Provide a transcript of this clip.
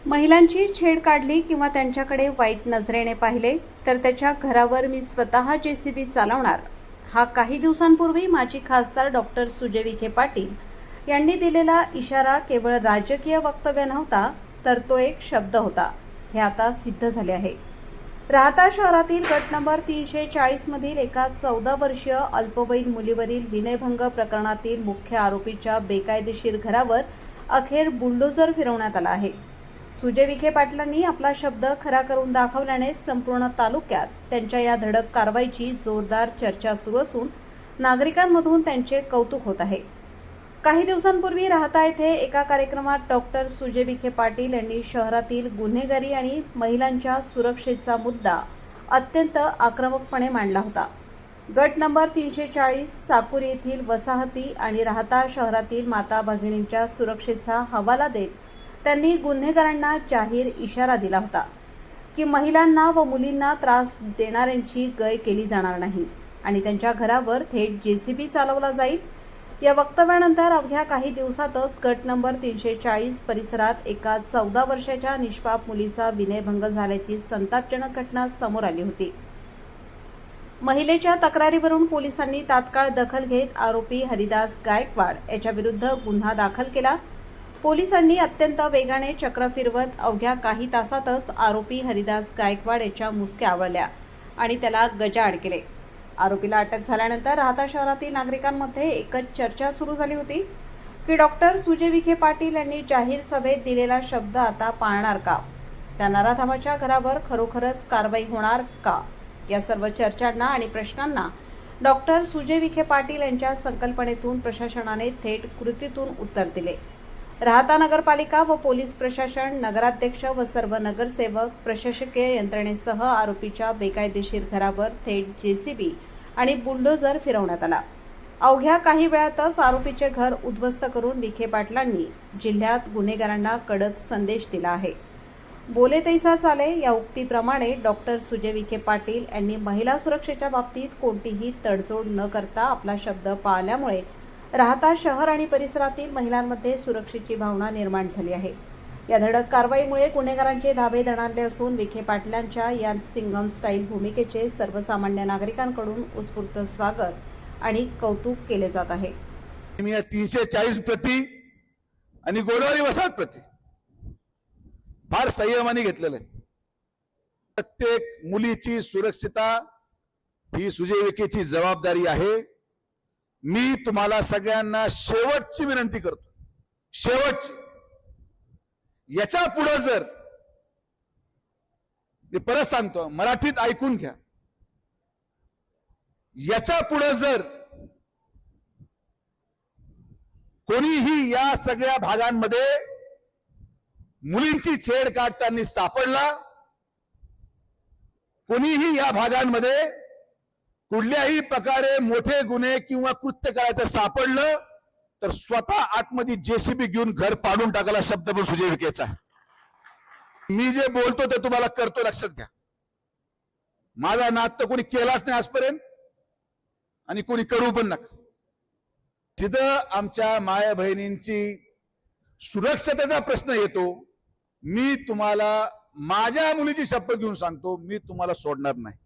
महिलांची छेड काढली किंवा त्यांच्याकडे वाईट नजरेने पाहिले तर त्याच्या घरावर मी स्वतः जेसीबी चालवणार, हा काही दिवसांपूर्वी माजी खासदार डॉक्टर सुजय विखे पाटील यांनी दिलेला इशारा केवळ राजकीय वक्तव्य नव्हता, तर तो एक शब्द होता. हे आता सिद्ध झाले आहे. राहता शहरातील गट नंबर 340 मधील एका 14 वर्षीय अल्पवयीन मुलीवरील विनयभंग प्रकरणातील मुख्य आरोपीच्या बेकायदेशीर घरावर अखेर बुलडोझर फिरवण्यात आला आहे. सुजय विखे पाटलांनी आपला शब्द खरा करून दाखवल्याने संपूर्ण तालुक्यात त्यांच्या या धडक कारवाईची जोरदार चर्चा सुरू असून नागरिकांमधून त्यांचे कौतुक होत आहे. काही दिवसांपूर्वी राहता येथे एका कार्यक्रमात डॉक्टर सुजय विखे पाटील यांनी शहरातील गुन्हेगारी आणि महिलांच्या सुरक्षेचा मुद्दा अत्यंत आक्रमकपणे मांडला होता. गट नंबर 340 साकूर येथील वसाहती आणि राहता शहरातील माता भगिनींच्या सुरक्षेचा हवाला देत त्यांनी गुन्हेगारांना जाहीर इशारा दिला होता की महिलांना व मुलींना त्रास देणाऱ्यांची गय केली जाणार नाही आणि त्यांच्या घरावर थेट जेसीबी चालवला जाईल. या वक्तव्यानंतर अवघ्या काही दिवसातच गट नंबर 340 परिसरात एका 14 वर्षाच्या निष्पाप मुलीचा विनयभंग झाल्याची संतापजनक घटना समोर आली होती. महिलेच्या तक्रारीवरून पोलिसांनी तात्काळ दखल घेत आरोपी हरिदास गायकवाड याच्याविरुद्ध गुन्हा दाखल केला. पोलिसांनी अत्यंत वेगाने चक्र फिरवत अवघ्या काही तासातच आरोपी हरिदास गायकवाड याच्या मुसक्या आवळल्या आणि त्याला गजाआड केले. आरोपीला अटक झाल्यानंतर राहता शहरातील नागरिकांमध्ये एकच चर्चा सुरू झाली होती की डॉक्टर सुजय विखे पाटील यांनी जाहीर सभेत दिलेला शब्द आता पाळणार का? त्या नराधमाच्या घरावर खरोखरच कारवाई होणार का? या सर्व चर्चांना आणि प्रश्नांना डॉक्टर सुजय विखे पाटील यांच्या संकल्पनेतून प्रशासनाने थेट कृतीतून उत्तर दिले. राहता नगरपालिका व पोलीस प्रशासन, नगराध्यक्ष व सर्व नगरसेवक, प्रशासकीय यंत्रणेसह आरोपीच्या बेकायदेशीर घरावर थेट जेसीबी आणि बुलडोझर फिरवण्यात आला. अवघ्या काही वेळातच आरोपीचे घर उद्ध्वस्त करून विखे पाटलांनी जिल्ह्यात गुन्हेगारांना कडक संदेश दिला आहे. बोले तैसा चाले या उक्तीप्रमाणे डॉक्टर सुजय विखे पाटील यांनी महिला सुरक्षेच्या बाबतीत कोणतीही तडजोड न करता आपला शब्द पाळल्यामुळे राहता शहर आणि परिसरातील महिलांमध्ये सुरक्षेची भावना निर्माण झाली आहे. या धडक कारवाईमुळे गुन्हेगारांचे धाबे दणाणले असून विखे पाटलांच्या या सिंगम स्टाईल भूमिकेचे सर्वसामान्य नागरिकांकडून उत्स्फूर्त स्वागत आणि कौतुक केले जात आहे. मी 340 प्रति आणि गोदावरी वसाहत प्रति फार संयमाने घेतलेलं आहे. प्रत्येक मुलीची सुरक्षितता ही सुजय विखेची जबाबदारी आहे. मी तुम्हाला सगळ्यांना शेवटची विनंती करतो, शेवटची, याच्या पुढे जर, मी परत सांगतो, मराठीत ऐकून घ्या, याच्या पुढे जर कोणीही या सगळ्या भागांमध्ये मुलींची छेड काढताना सापडला, कोणीही या भागांमध्ये कुठल्याही प्रकारे मोठे गुन्हे किंवा कृत्य करायचं सापडलं तर स्वतः आतमध्ये जेसीबी घेऊन घर पाडून टाकायला शब्द पण सुजय विखेचा. मी जे बोलतो ते तुम्हाला करतो, लक्षात घ्या. माझा नाद तर कोणी केलाच नाही आजपर्यंत आणि कोणी करू पण नका. जिथं आमच्या माया बहिणींची सुरक्षतेचा प्रश्न येतो, मी तुम्हाला माझ्या मुलीची शपथ घेऊन सांगतो, मी तुम्हाला सोडणार नाही.